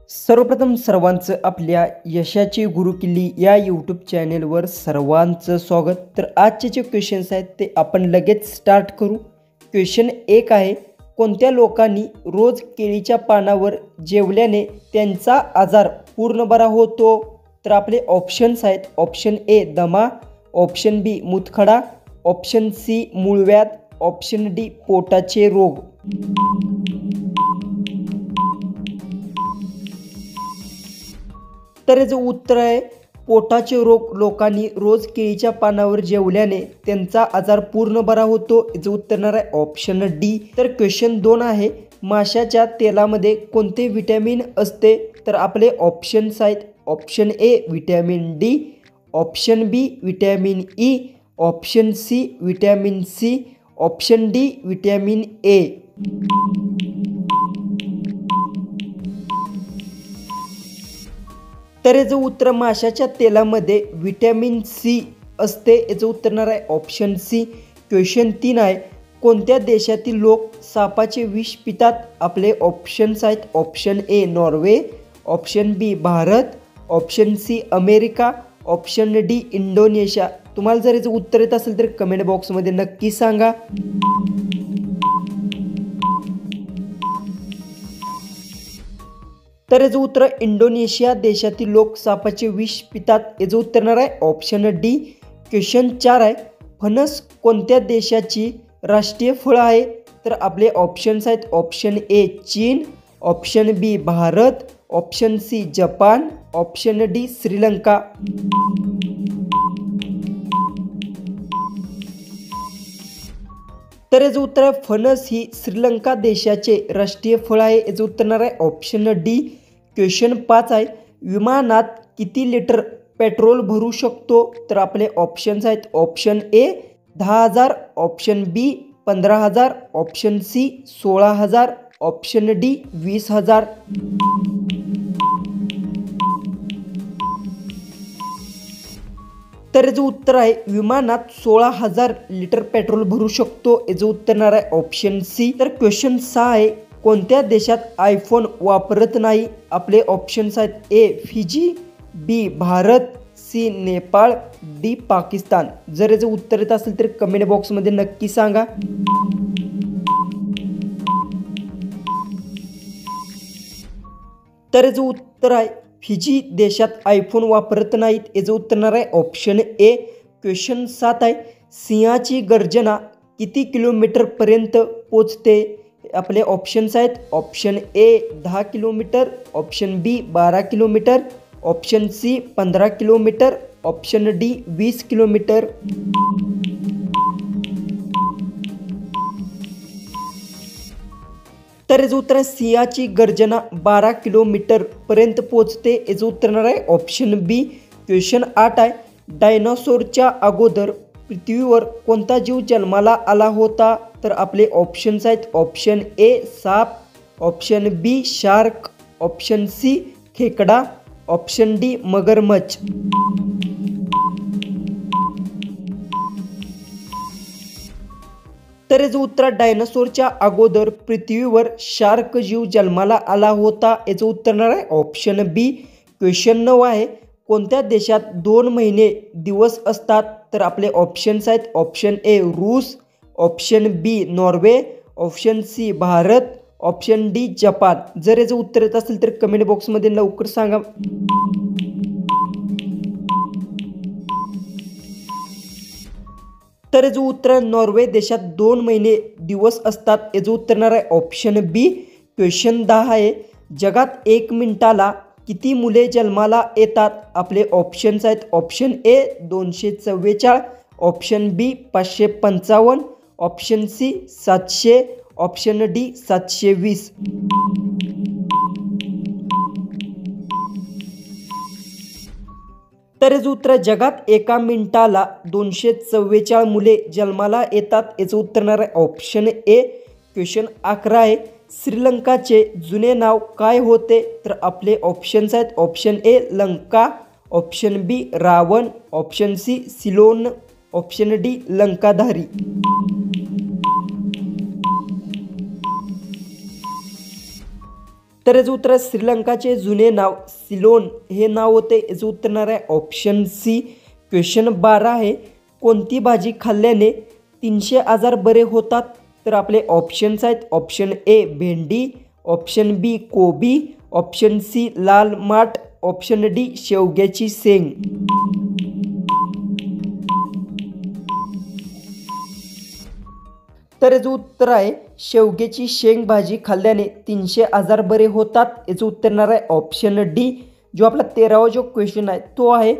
सर्वप्रथम सर्वांचं आपल्या यशाची गुरुकिल्ली या यूट्यूब चॅनेलवर सर्वांचं स्वागत। तर आजचे जे क्वेश्चन्स आहेत ते आपण लगेच स्टार्ट करू। क्वेश्चन 1 आहे, कोणत्या लोकांनी रोज केळीच्या पानावर जेवल्याने त्यांचा आजार पूर्ण बरा होतो? तर आपले ऑप्शन्स आहेत, ऑप्शन ए दमा, ऑप्शन बी मूतखडा, ऑप्शन सी मूळव्याध, ऑप्शन डी पोटाचे रोग। तर याचं उत्तर आहे पोटाचे रोग लोकांनी रोज केळीच्या पानावर जेवल्याने त्यांचा आजार पूर्ण बरा होतो। याचं उत्तर येणार आहे ऑप्शन डी। तर क्वेश्चन 2 आहे, माशाच्या तेलामध्ये कोणते विटॅमिन असते? तर आपले ऑप्शन्स आहेत, option A vitamin D, option B vitamin E, option C vitamin C, option D vitamin A. तर याचं उत्तर माशाच्या तेलामध्ये विटॅमिन सी असते। याचं उत्तर येणार आहे ऑप्शन सी। क्वेश्चन 3 आहे, कोणत्या देशातील लोक सापाचे विष पितात? आपले ऑप्शन्स आहेत, option A Norway, option B Bharat, option C America, option D Indonesia. तुम्हाला जर याचं उत्तर येत असेल तर कमेंट बॉक्समध्ये नक्की सांगा। तर याचं उत्तर इंडोनेशिया देशातील लोक सापाचे विष पितात। याचं उत्तर येणार आहे ऑप्शन डी। क्वेश्चन 4 आहे, फणस कोणत्या देशाची राष्ट्रीय फळ आहे? तर आपले ऑप्शन्स आहेत, ऑप्शन ए चीन, option B Bharat, option C जपान, ऑप्शन डी श्रीलंका। तर याचं उत्तर आहे फणस ही श्रीलंका देशाचे राष्ट्रीय फळ आहे। याचं उत्तर येणार आहे ऑप्शन डी। क्वेश्चन 5 आहे, विमानात किती लिटर पेट्रोल भरू शकतो? तर आपले ऑप्शन्स आहेत, option A 10,000, option B 15,000, option C 16,000, option D 20,000। तर याचं उत्तर आहे विमानात 16,000 लिटर पेट्रोल भरू शकतो। याचं उत्तर येणार आहे ऑप्शन सी। तर क्वेश्चन 6 आहे, कोणत्या देशात आयफोन वापरत नाही? आपले ऑप्शन्स आहेत, ए फिजी, बी भारत, सी नेपाळ, डी पाकिस्तान। जर याचं उत्तर येत असेल तर कमेंट बॉक्समध्ये नक्की सांगा। तर याचं उत्तर आहे फिजी देशात आयफोन वापरत नाहीत। याचं उत्तर येणार आहे ऑप्शन ए। क्वेश्चन 7 आहे, सिंहाची गर्जना किती किलोमीटरपर्यंत पोचते? आपले ऑप्शन्स आहेत, option A 10 kilometre, option B 12 kilometre, option C 15 kilometre, option D 20 kilometre. तर याचं उत्तर आहे सिंहाची गर्जना 12 किलोमीटरपर्यंत पोचते। याचं उत्तर येणार आहे ऑप्शन बी। क्वेश्चन 8 आहे, डायनासोरच्या अगोदर पृथ्वीवर कोणता जीव जन्माला आला होता? तर आपले ऑप्शन्स आहेत, ऑप्शन ए साप, ऑप्शन बी शार्क, ऑप्शन सी खेकडा, ऑप्शन डी मगरमच्छ। तर याचं उत्तर डायनासोरच्या अगोदर पृथ्वीवर शार्क जीव जन्माला आला होता। याचं उत्तर येणार आहे ऑप्शन बी। क्वेश्चन 9 आहे, कोणत्या देशात 2 महिने दिवस असतात? तर आपले ऑप्शन्स आहेत, ऑप्शन ए रूस, option B Norway, option C Bharat, option D जपान। जर याचं उत्तर येत असेल तर कमेंट बॉक्समध्ये लवकर सांगा। तर याचं उत्तर नॉर्वे देशात 2 महिने दिवस असतात। याचं उत्तर येणार आहे ऑप्शन बी। क्वेश्चन 10 आहे, जगात 1 मिनिटाला किती मुले जन्माला येतात? आपले ऑप्शन्स आहेत, option A 244, option B 555, option C 700, option D 720। तर याचं उत्तर जगात 1 मिनिटाला 244 मुले जन्माला येतात। याचं उत्तर येणार आहे ऑप्शन ए। क्वेश्चन 11 आहे, श्रीलंकाचे जुने नाव काय होते? तर आपले ऑप्शन्स आहेत, option A Lanka, option B Ravan, option C Ceylon, option D लंकाधारी। तर याचं उत्तर आहे श्रीलंकाचे जुने नाव सिलोन हे नाव होते। याचं उत्तर येणार आहे ऑप्शन सी। क्वेश्चन 12 आहे, कोणती भाजी खाल्ल्याने 300 आजार बरे होतात? तर आपले ऑप्शन्स आहेत, ऑप्शन ए भेंडी, ऑप्शन बी कोबी, ऑप्शन सी लाल माठ, ऑप्शन डी शेवग्याची शेंग। तर याचं उत्तर आहे शेवग्याची शेंग भाजी खाल्ल्याने 300 आजार बरे होतात। याचं उत्तर येणार आहे ऑप्शन डी। जो आपला 13वा जो क्वेश्चन आहे तो आहे,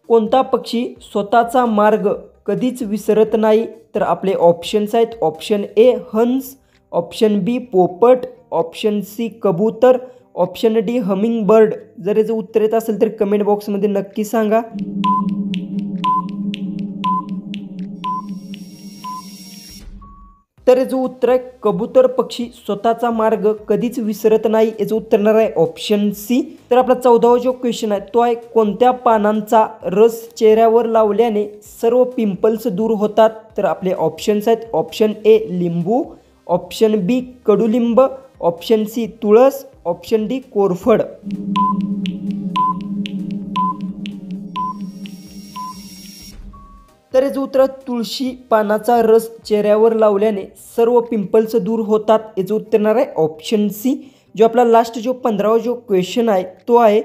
कोणता पक्षी स्वतःचा मार्ग कधीच विसरत नाही? तर आपले ऑप्शन्स आहेत, ऑप्शन ए हंस, ऑप्शन बी पोपट, ऑप्शन सी कबूतर, ऑप्शन डी हमिंग बर्ड। जर याचं उत्तर येत असेल तर कमेंट बॉक्समध्ये नक्की सांगा। तर याचं उत्तर आहे कबूतर पक्षी स्वतःचा मार्ग कधीच विसरत नाही। याचं उत्तर येणार आहे ऑप्शन सी। तर आपला 14वा जो क्वेश्चन आहे तो आहे, कोणत्या पानांचा रस चेहऱ्यावर लावल्याने सर्व पिंपल्स दूर होतात? तर आपले ऑप्शन्स आहेत, ऑप्शन ए लिंबू, ऑप्शन बी कडुलिंब, ऑप्शन सी तुळस, ऑप्शन डी कोरफड। तर याचं उत्तर तुळशी पानाचा रस चेहऱ्यावर लावल्याने सर्व पिंपल्स दूर होतात। याचं उत्तर येणार आहे ऑप्शन सी। जो आपला लास्ट जो 15वा जो क्वेश्चन आहे तो आहे,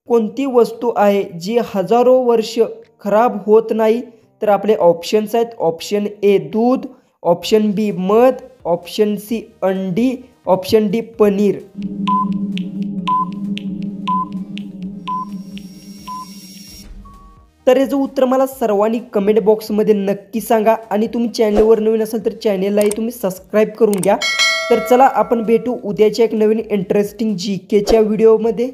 कोणती वस्तू आहे जी हजारो वर्ष खराब होत नाही? तर आपले ऑप्शन्स आहेत, ऑप्शन ए दूध, ऑप्शन बी मध, ऑप्शन सी अंडी, ऑप्शन डी पनीर। तर याचं उत्तर मला सर्वांनी कमेंट बॉक्समध्ये नक्की सांगा आणि तुम्ही चॅनलवर नवीन असाल तर चॅनललाही तुम्ही सबस्क्राईब करून घ्या। तर चला आपण भेटू उद्याच्या एक नवीन इंटरेस्टिंग GKच्या व्हिडिओमध्ये।